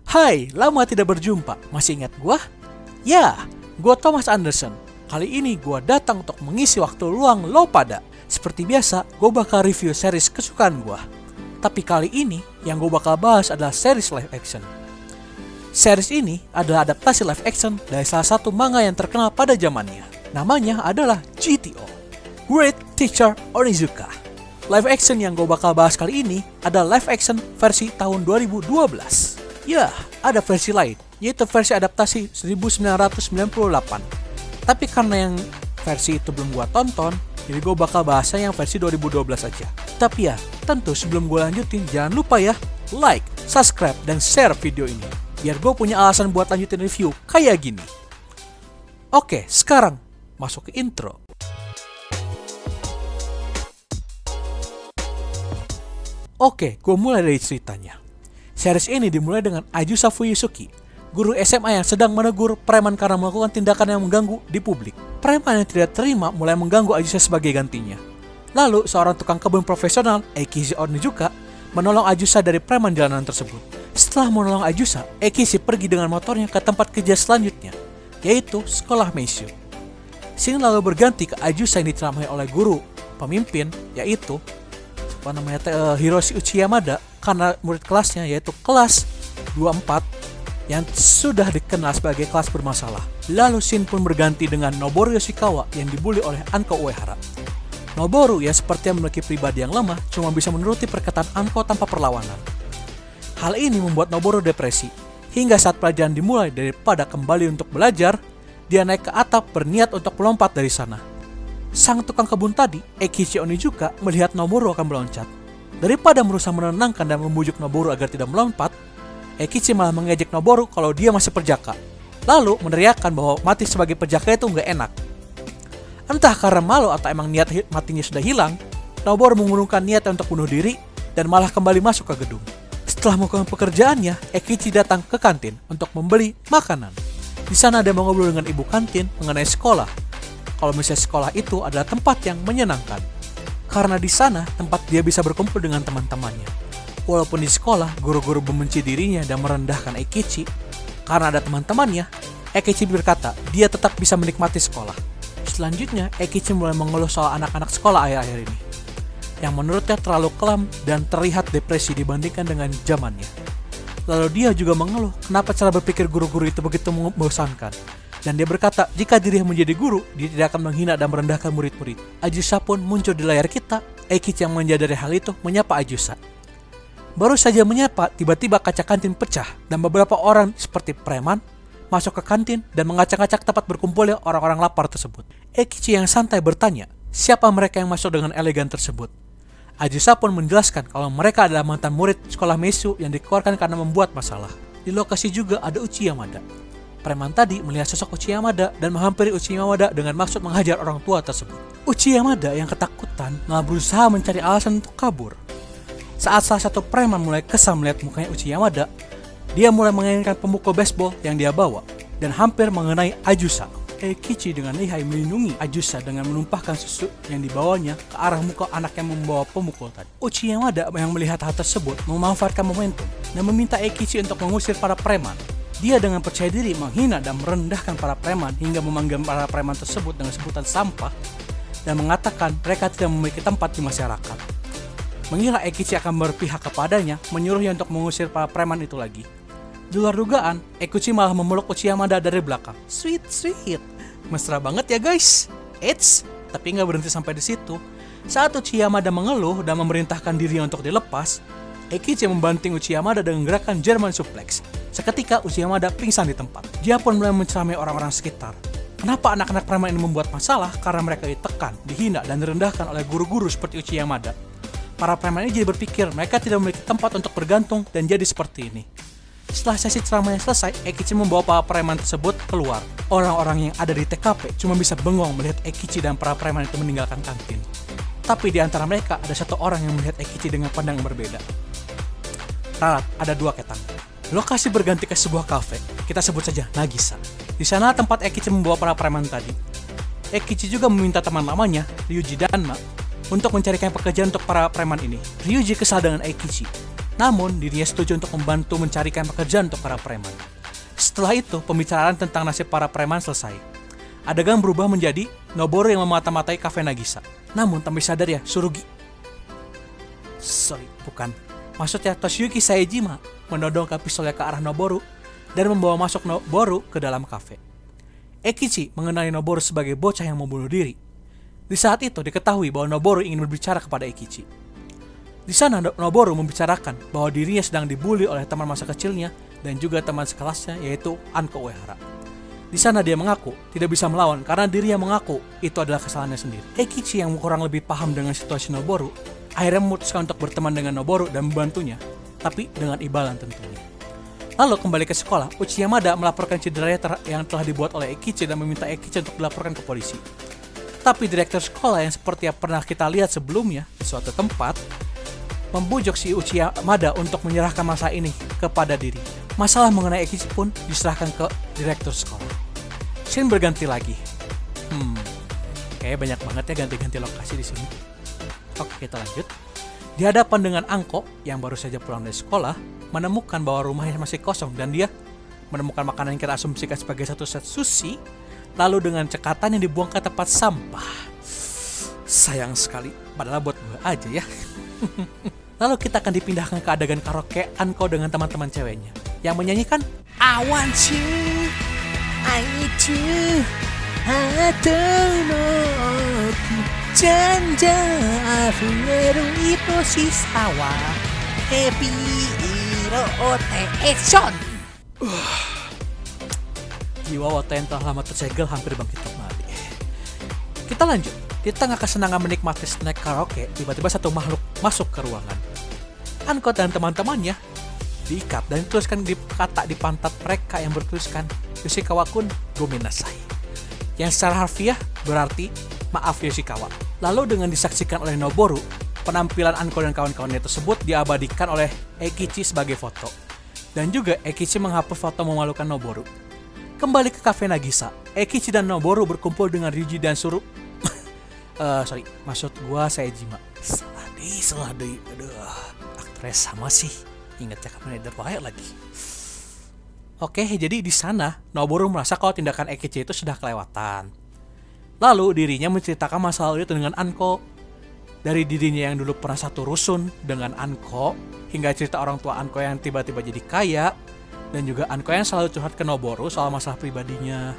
Hai, lama tidak berjumpa. Masih ingat gua? Ya, gua Thomas Anderson. Kali ini gua datang untuk mengisi waktu luang lo pada. Seperti biasa, gua bakal review series kesukaan gua. Tapi kali ini, yang gua bakal bahas adalah series live action. Series ini adalah adaptasi live action dari salah satu manga yang terkenal pada zamannya. Namanya adalah GTO, Great Teacher Onizuka. Live action yang gue bakal bahas kali ini adalah live action versi tahun 2012. Ya, ada versi lain, yaitu versi adaptasi 1998. Tapi karena yang versi itu belum gue tonton, jadi gue bakal bahasnya yang versi 2012 aja. Tapi ya, tentu sebelum gue lanjutin, jangan lupa ya, like, subscribe, dan share video ini. Biar gue punya alasan buat lanjutin review kayak gini. Oke, sekarang masuk ke intro. Oke, gue mulai dari ceritanya. Series ini dimulai dengan Ayusa Fuyusuki, guru SMA yang sedang menegur preman karena melakukan tindakan yang mengganggu di publik. Preman yang tidak terima mulai mengganggu Ayusa sebagai gantinya. Lalu, seorang tukang kebun profesional, Eikichi Onizuka, menolong Ayusa dari preman jalanan tersebut. Setelah menolong Ayusa, Eikichi pergi dengan motornya ke tempat kerja selanjutnya, yaitu sekolah Meishu. Scene lalu berganti ke Ayusa yang diceramai oleh guru pemimpin, yaitu Hiroshi Uchiyamada, karena murid kelasnya yaitu kelas 24 yang sudah dikenal sebagai kelas bermasalah. Lalu scene pun berganti dengan Noboru Yoshikawa yang dibully oleh Anko Uehara. Noboru yang sepertinya memiliki pribadi yang lemah cuma bisa menuruti perkataan Anko tanpa perlawanan. Hal ini membuat Noboru depresi, hingga saat pelajaran dimulai daripada kembali untuk belajar, dia naik ke atap berniat untuk melompat dari sana. Sang tukang kebun tadi, Eikichi Onizuka, melihat Noboru akan meloncat. Daripada berusaha menenangkan dan membujuk Noboru agar tidak melompat, Eikichi malah mengejek Noboru kalau dia masih perjaka. Lalu meneriakkan bahwa mati sebagai perjaka itu nggak enak. Entah karena malu atau emang niat matinya sudah hilang, Noboru mengurungkan niatnya untuk bunuh diri dan malah kembali masuk ke gedung. Setelah melakukan pekerjaannya, Eikichi datang ke kantin untuk membeli makanan. Di sana dia mengobrol dengan ibu kantin mengenai sekolah. Kalau misalnya sekolah itu adalah tempat yang menyenangkan. Karena di sana tempat dia bisa berkumpul dengan teman-temannya. Walaupun di sekolah guru-guru membenci dirinya dan merendahkan Eikichi, karena ada teman-temannya, Eikichi berkata dia tetap bisa menikmati sekolah. Selanjutnya, Eikichi mulai mengeluh soal anak-anak sekolah akhir-akhir ini, yang menurutnya terlalu kelam dan terlihat depresi dibandingkan dengan zamannya. Lalu dia juga mengeluh kenapa cara berpikir guru-guru itu begitu membosankan. Dan dia berkata, jika dirinya menjadi guru, dia tidak akan menghina dan merendahkan murid-murid. Ayusa pun muncul di layar kita. Eikichi yang menyadari hal itu menyapa Ayusa. Baru saja menyapa, tiba-tiba kaca kantin pecah dan beberapa orang seperti preman masuk ke kantin dan mengacak-acak tempat berkumpulnya orang-orang lapar tersebut. Eikichi yang santai bertanya, siapa mereka yang masuk dengan elegan tersebut? Ayusa pun menjelaskan kalau mereka adalah mantan murid sekolah Meishu yang dikeluarkan karena membuat masalah. Di lokasi juga ada Uchiyamada. Preman tadi melihat sosok Uchiyamada dan menghampiri Uchiyamada dengan maksud menghajar orang tua tersebut. Uchiyamada yang ketakutan malah berusaha mencari alasan untuk kabur. Saat salah satu preman mulai kesal melihat mukanya Uchiyamada, dia mulai menginginkan pemukul baseball yang dia bawa dan hampir mengenai Ayusa. Eikichi dengan lihai melindungi Ayusa dengan menumpahkan susu yang dibawanya ke arah muka anak yang membawa pemukul tadi. Uchiyamada yang melihat hal tersebut memanfaatkan momentum dan meminta Eikichi untuk mengusir para preman. Dia dengan percaya diri menghina dan merendahkan para preman hingga memanggil para preman tersebut dengan sebutan sampah dan mengatakan mereka tidak memiliki tempat di masyarakat. Mengira Eikichi akan berpihak kepadanya, menyuruhnya untuk mengusir para preman itu lagi. Di luar dugaan, Eikichi malah memeluk Uchiyamada dari belakang. Sweet. Mesra banget ya guys. Eits, tapi nggak berhenti sampai di situ. Saat Uchiyamada mengeluh dan memerintahkan dirinya untuk dilepas, Eikichi membanting Uchiyamada dengan gerakan German suplex. Seketika Uchiyamada pingsan di tempat. Dia pun mulai menceramai orang-orang sekitar. Kenapa anak-anak preman ini membuat masalah? Karena mereka ditekan, dihina, dan direndahkan oleh guru-guru seperti Uchiyamada. Para preman ini jadi berpikir mereka tidak memiliki tempat untuk bergantung dan jadi seperti ini. Setelah sesi ceramahnya selesai, Eikichi membawa para preman tersebut keluar. Orang-orang yang ada di TKP cuma bisa bengong melihat Eikichi dan para preman itu meninggalkan kantin. Tapi di antara mereka ada satu orang yang melihat Eikichi dengan pandangan berbeda. Ralat, ada dua ketang. Lokasi berganti ke sebuah kafe, kita sebut saja Nagisa. Di sana tempat Eikichi membawa para preman tadi. Eikichi juga meminta teman lamanya, Ryuji Danma, untuk mencarikan pekerjaan untuk para preman ini. Ryuji kesal dengan Eikichi. Namun, dirinya setuju untuk membantu mencarikan pekerjaan untuk para preman. Setelah itu, pembicaraan tentang nasib para preman selesai. Adegan berubah menjadi Noboru yang memata-matai kafe Nagisa. Namun, tanpa sadar ya, Maksudnya Toshiyuki Saejima menodongkan pistolnya ke arah Noboru dan membawa masuk Noboru ke dalam kafe. Eikichi mengenali Noboru sebagai bocah yang membunuh diri. Di saat itu diketahui bahwa Noboru ingin berbicara kepada Eikichi. Di sana Noboru membicarakan bahwa dirinya sedang dibully oleh teman masa kecilnya dan juga teman sekelasnya yaitu Anko Uehara. Di sana dia mengaku tidak bisa melawan karena dirinya mengaku itu adalah kesalahannya sendiri. Eikichi yang kurang lebih paham dengan situasi Noboru akhirnya memutuskan untuk berteman dengan Noboru dan membantunya, tapi dengan imbalan tentunya. Lalu kembali ke sekolah, Uchiha Mada melaporkan cederanya yang telah dibuat oleh Eikichi dan meminta Eikichi untuk dilaporkan ke polisi. Tapi direktur sekolah yang seperti yang pernah kita lihat sebelumnya di suatu tempat membujuk si Uchiha Mada untuk menyerahkan masalah ini kepada diri. Masalah mengenai Eikichi pun diserahkan ke direktur sekolah. Scene berganti lagi. Kayaknya banyak banget ya ganti-ganti lokasi di sini. Oke, kita lanjut. Di hadapan dengan Anko yang baru saja pulang dari sekolah, menemukan bahwa rumahnya masih kosong dan dia menemukan makanan yang kita asumsikan sebagai satu set sushi, lalu dengan cekatan yang dibuang ke tempat sampah. Sayang sekali, padahal buat gue aja ya. Lalu kita akan dipindahkan ke adegan karaoke Anko dengan teman-teman ceweknya yang menyanyikan I want you, I need you, Hatonoki, Janja Afueru Ito Shisawa, Happy Iro Ote Action. Jiwa Ote yang telah lama tersegel hampir bangkit kembali. Kita lanjut. Di tengah kesenangan menikmati snack karaoke, tiba-tiba satu makhluk masuk ke ruangan. Anko dan teman-temannya diikat dan dituliskan kata di pantat mereka yang bertuliskan Yoshikawa-kun gomenasai, yang secara harfiah berarti maaf Yoshikawa. Lalu dengan disaksikan oleh Noboru, penampilan Anko dan kawan-kawannya tersebut diabadikan oleh Eikichi sebagai foto. Dan juga Eikichi menghapus foto memalukan Noboru. Kembali ke kafe Nagisa, Eikichi dan Noboru berkumpul dengan Ryuji dan Suru. Maksud gua Saejima. Salah deh. Aduh, aktris sama sih. Ingat cakap Kamen Rider lagi. Oke, jadi di sana Noboru merasa kalau tindakan Eikichi itu sudah kelewatan. Lalu dirinya menceritakan masa lalu itu dengan Anko. Dari dirinya yang dulu pernah satu rusun dengan Anko, hingga cerita orang tua Anko yang tiba-tiba jadi kaya, dan juga Anko yang selalu curhat ke Noboru soal masalah pribadinya.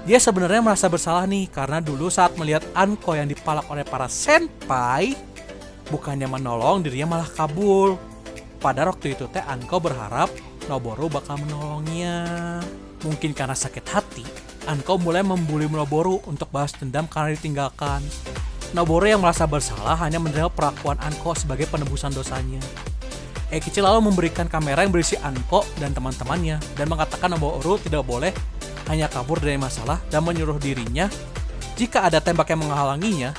Dia sebenarnya merasa bersalah nih karena dulu saat melihat Anko yang dipalak oleh para senpai, bukannya menolong, dirinya malah kabur. Pada waktu itu Anko berharap Noboru bakal menolongnya. Mungkin karena sakit hati, Anko mulai membuli Noboru untuk balas dendam karena ditinggalkan. Noboru yang merasa bersalah hanya menerima perlakuan Anko sebagai penebusan dosanya. Eikichi lalu memberikan kamera yang berisi Anko dan teman-temannya dan mengatakan Noboru tidak boleh hanya kabur dari masalah dan menyuruh dirinya jika ada tembak yang menghalanginya,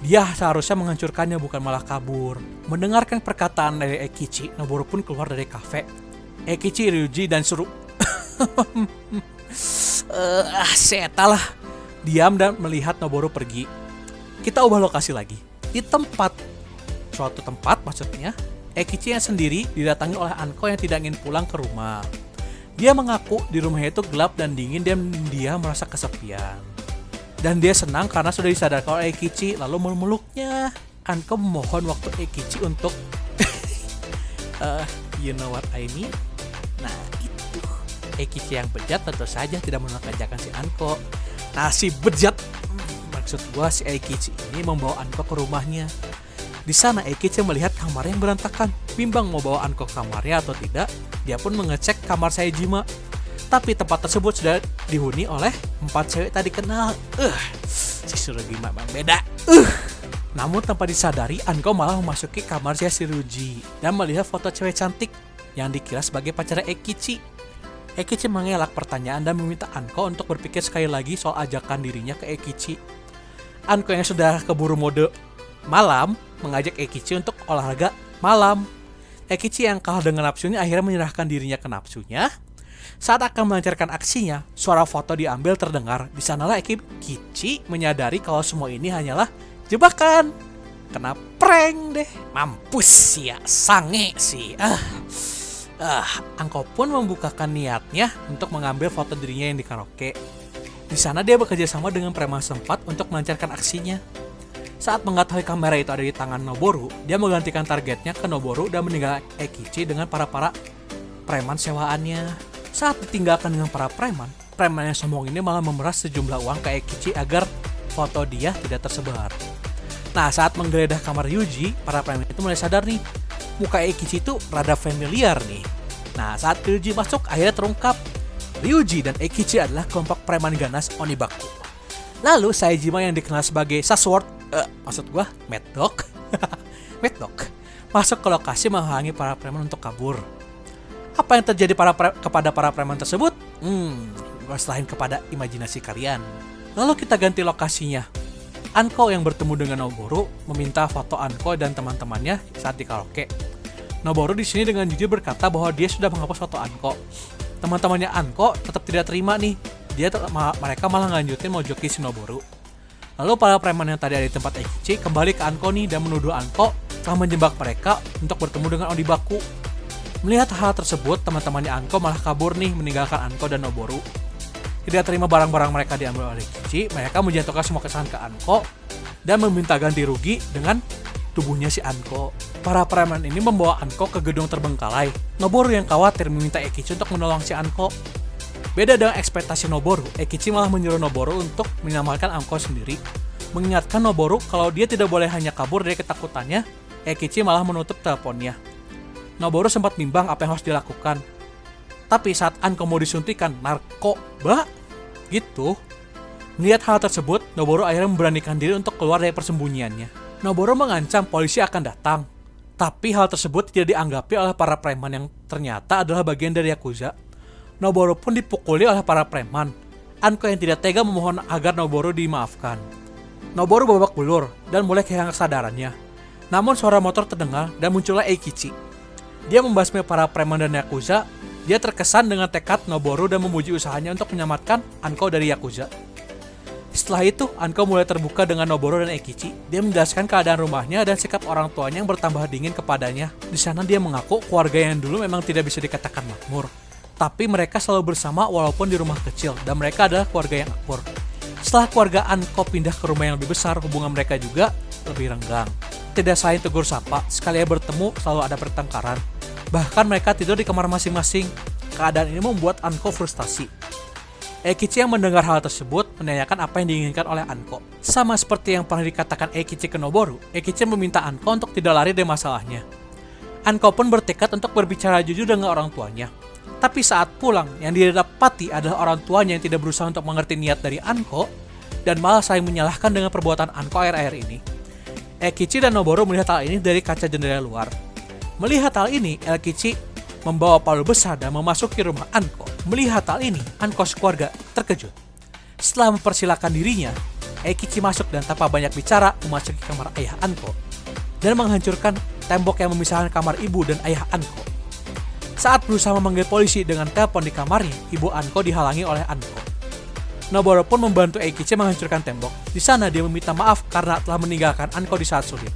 dia seharusnya menghancurkannya bukan malah kabur. Mendengarkan perkataan dari Eikichi, Noboru pun keluar dari kafe. Eikichi, Ryuji, dan Suru setalah diam dan melihat Noboru pergi. Kita ubah lokasi lagi. Di suatu tempat maksudnya, Eikichi yang sendiri didatangi oleh Anko yang tidak ingin pulang ke rumah. Dia mengaku di rumahnya itu gelap dan dingin dan dia merasa kesepian. Dan dia senang karena sudah disadarkan oleh Eikichi lalu memeluknya. Anko memohon waktu Eikichi untuk you know what I mean? Nah itu Eikichi yang bejat tentu saja tidak menolak ajakan si Anko. Nah si bejat, maksud gua si Eikichi ini membawa Anko ke rumahnya. Di sana Eikichi melihat kamar yang berantakan. Bimbang mau bawa Anko ke kamarnya atau tidak, dia pun mengecek kamar Saejima. Tapi tempat tersebut sudah dihuni oleh 4 cewek tadi kenal. Si Surugi memang beda. Namun tanpa disadari, Anko malah memasuki kamar si Ryuji dan melihat foto cewek cantik yang dikira sebagai pacar Eikichi. Eikichi mengelak pertanyaan dan meminta Anko untuk berpikir sekali lagi soal ajakan dirinya ke Eikichi. Anko yang sudah keburu mode malam mengajak Eikichi untuk olahraga malam. Eikichi yang kalah dengan nafsunya akhirnya menyerahkan dirinya ke nafsunya. Saat akan melancarkan aksinya, suara foto diambil terdengar. Di sanalah Eikichi menyadari kalau semua ini hanyalah jebakan. kena prank deh. Mampus ya, sange sih. Anko pun membukakan niatnya untuk mengambil foto dirinya yang di karaoke. Di sana dia bekerja sama dengan preman setempat untuk melancarkan aksinya. Saat mengetahui kamera itu ada di tangan Noboru, dia menggantikan targetnya ke Noboru dan meninggalkan Eikichi dengan para preman sewaannya. Saat ditinggalkan dengan para preman yang sombong ini malah memeras sejumlah uang ke Eikichi agar foto dia tidak tersebar. Nah, saat menggeledah kamar Ryuji, para preman itu mulai sadar nih, muka Eikichi itu rada familiar nih. Nah, saat Ryuji masuk, akhirnya terungkap Ryuji dan Eikichi adalah kelompok preman ganas Onibaku. Lalu Saejima yang dikenal sebagai Sasword, Mad Dog, masuk ke lokasi menghalangi para preman untuk kabur. Apa yang terjadi kepada para preman tersebut? Gue serahin kepada imajinasi kalian. Lalu kita ganti lokasinya. Anko yang bertemu dengan Noboru meminta foto Anko dan teman-temannya saat di karaoke. Noboru di sini dengan jujur berkata bahwa dia sudah menghapus foto Anko. Teman-temannya Anko tetap tidak terima nih. Mereka malah lanjutin mau joki si Noboru. Lalu para preman yang tadi ada di tempat Eikichi kembali ke Anko nih dan menuduh Anko telah menjebak mereka untuk bertemu dengan Onibaku. Melihat hal tersebut, teman-temannya Anko malah kabur nih meninggalkan Anko dan Noboru. Tidak terima barang-barang mereka diambil oleh Eikichi, mereka menjatuhkan semua kesalahan ke Anko dan meminta ganti rugi dengan tubuhnya si Anko. Para preman ini membawa Anko ke gedung terbengkalai. Noboru yang khawatir meminta Eikichi untuk menolong si Anko. Beda dengan ekspektasi Noboru, Eikichi malah menyuruh Noboru untuk menyelamatkan Anko sendiri. Mengingatkan Noboru kalau dia tidak boleh hanya kabur dari ketakutannya, Eikichi malah menutup teleponnya. Noboru sempat bimbang apa yang harus dilakukan. Tapi saat Anko mau disuntikan narkoba, gitu. Melihat hal tersebut, Noboru akhirnya memberanikan diri untuk keluar dari persembunyiannya. Noboru mengancam polisi akan datang. Tapi hal tersebut tidak dianggapi oleh para preman yang ternyata adalah bagian dari Yakuza. Noboru pun dipukuli oleh para preman. Anko yang tidak tega memohon agar Noboru dimaafkan. Noboru babak belur dan mulai kehilangan kesadarannya. Namun suara motor terdengar dan muncullah Eikichi. Dia membasmi para preman dan Yakuza. Dia terkesan dengan tekad Noboru dan memuji usahanya untuk menyelamatkan Anko dari Yakuza. Setelah itu, Anko mulai terbuka dengan Noboru dan Eikichi. Dia menjelaskan keadaan rumahnya dan sikap orang tuanya yang bertambah dingin kepadanya. Di sana dia mengaku keluarga yang dulu memang tidak bisa dikatakan makmur. Tapi mereka selalu bersama walaupun di rumah kecil dan mereka adalah keluarga yang akur. Setelah keluarga Anko pindah ke rumah yang lebih besar, hubungan mereka juga lebih renggang. Tidak saling tegur sapa, sekali bertemu selalu ada pertengkaran. Bahkan mereka tidur di kamar masing-masing. Keadaan ini membuat Anko frustasi. Eikichi yang mendengar hal tersebut menanyakan apa yang diinginkan oleh Anko. Sama seperti yang pernah dikatakan Eikichi ke Noboru, Eikichi meminta Anko untuk tidak lari dari masalahnya. Anko pun bertekad untuk berbicara jujur dengan orang tuanya. Tapi saat pulang, yang dia dapati adalah orang tuanya yang tidak berusaha untuk mengerti niat dari Anko dan malah saling menyalahkan dengan perbuatan Anko akhir-akhir ini. Eikichi dan Noboru melihat hal ini dari kaca jendela luar. Melihat hal ini, Eikichi membawa palu besar dan memasuki rumah Anko. Melihat hal ini, Anko sekeluarga terkejut. Setelah mempersilahkan dirinya, Eikichi masuk dan tanpa banyak bicara memasuki kamar ayah Anko dan menghancurkan tembok yang memisahkan kamar ibu dan ayah Anko. Saat berusaha memanggil polisi dengan telepon di kamarnya, ibu Anko dihalangi oleh Anko. Noboru pun membantu Eikichi menghancurkan tembok. Di sana dia meminta maaf karena telah meninggalkan Anko di saat sulit.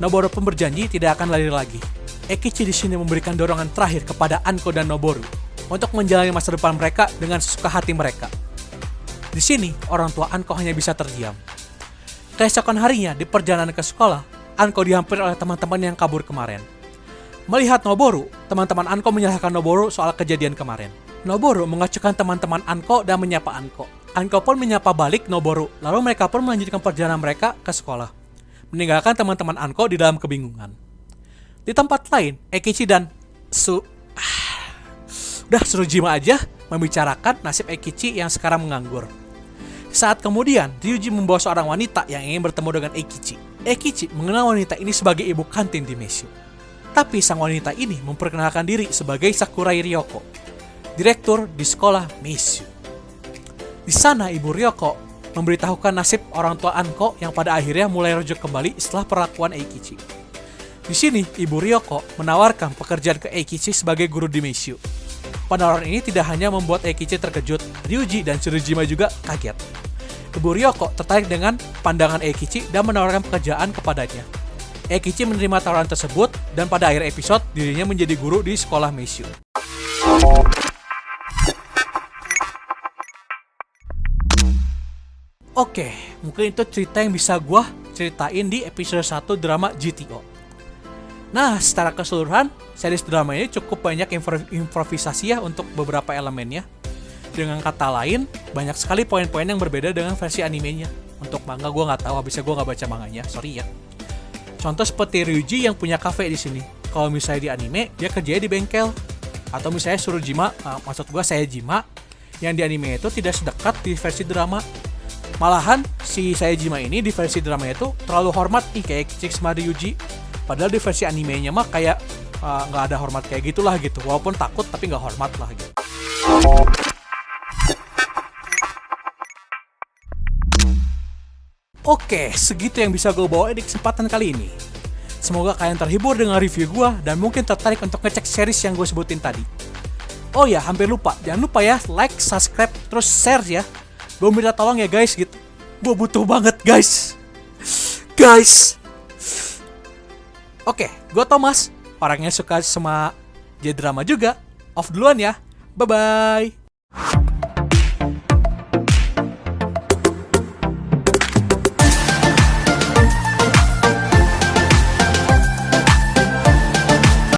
Noboru pun berjanji tidak akan lari lagi. Eikichi di sini memberikan dorongan terakhir kepada Anko dan Noboru untuk menjalani masa depan mereka dengan sesuka hati mereka. Di sini, orang tua Anko hanya bisa terdiam. Keesokan harinya, di perjalanan ke sekolah, Anko dihampiri oleh teman-teman yang kabur kemarin. Melihat Noboru, teman-teman Anko menyalahkan Noboru soal kejadian kemarin. Noboru mengacukan teman-teman Anko dan menyapa Anko. Anko pun menyapa balik Noboru, lalu mereka pun melanjutkan perjalanan mereka ke sekolah, meninggalkan teman-teman Anko di dalam kebingungan. Di tempat lain, Eikichi dan Surujima aja membicarakan nasib Eikichi yang sekarang menganggur. Saat kemudian, Ryuji membawa seorang wanita yang ingin bertemu dengan Eikichi. Eikichi mengenal wanita ini sebagai ibu kantin di Meishu. Tapi sang wanita ini memperkenalkan diri sebagai Sakurai Ryoko, direktur di sekolah Meishu. Di sana Ibu Ryoko memberitahukan nasib orang tua Anko yang pada akhirnya mulai rujuk kembali setelah perlakuan Eikichi. Di sini Ibu Ryoko menawarkan pekerjaan ke Eikichi sebagai guru di Meishu. Penawaran ini tidak hanya membuat Eikichi terkejut, Ryuji dan Tsurujima juga kaget. Ibu Ryoko tertarik dengan pandangan Eikichi dan menawarkan pekerjaan kepadanya. Eikichi menerima tawaran tersebut dan pada akhir episode dirinya menjadi guru di sekolah Meishu. Oke, mungkin itu cerita yang bisa gua ceritain di episode 1 drama GTO. Nah, secara keseluruhan, series drama ini cukup banyak improvisasi ya untuk beberapa elemennya. Dengan kata lain, banyak sekali poin-poin yang berbeda dengan versi animenya. Untuk manga gue nggak tahu, habisnya gue nggak baca manganya, sorry ya. Contoh seperti Ryuji yang punya cafe di sini. Kalau misalnya di anime, dia kerjanya di bengkel. Atau misalnya Surujima, maksud gue Saejima, yang di anime itu tidak sedekat di versi drama. Malahan, si Saejima ini di versi drama itu terlalu hormat nih kayak Kichi sama Ryuji. Padahal di versi animenya mah kayak nggak ada hormat kayak gitulah gitu. Walaupun takut tapi nggak hormat lah gitu. Oke, segitu yang bisa gue bawa di kesempatan kali ini. Semoga kalian terhibur dengan review gue dan mungkin tertarik untuk ngecek series yang gue sebutin tadi. Oh ya, hampir lupa. Jangan lupa ya, like, subscribe, terus share ya. Gue minta tolong ya guys gitu. Gue butuh banget guys. Guys. Oke, gue Thomas. Orangnya suka sama J-drama juga. Off duluan ya. Bye-bye.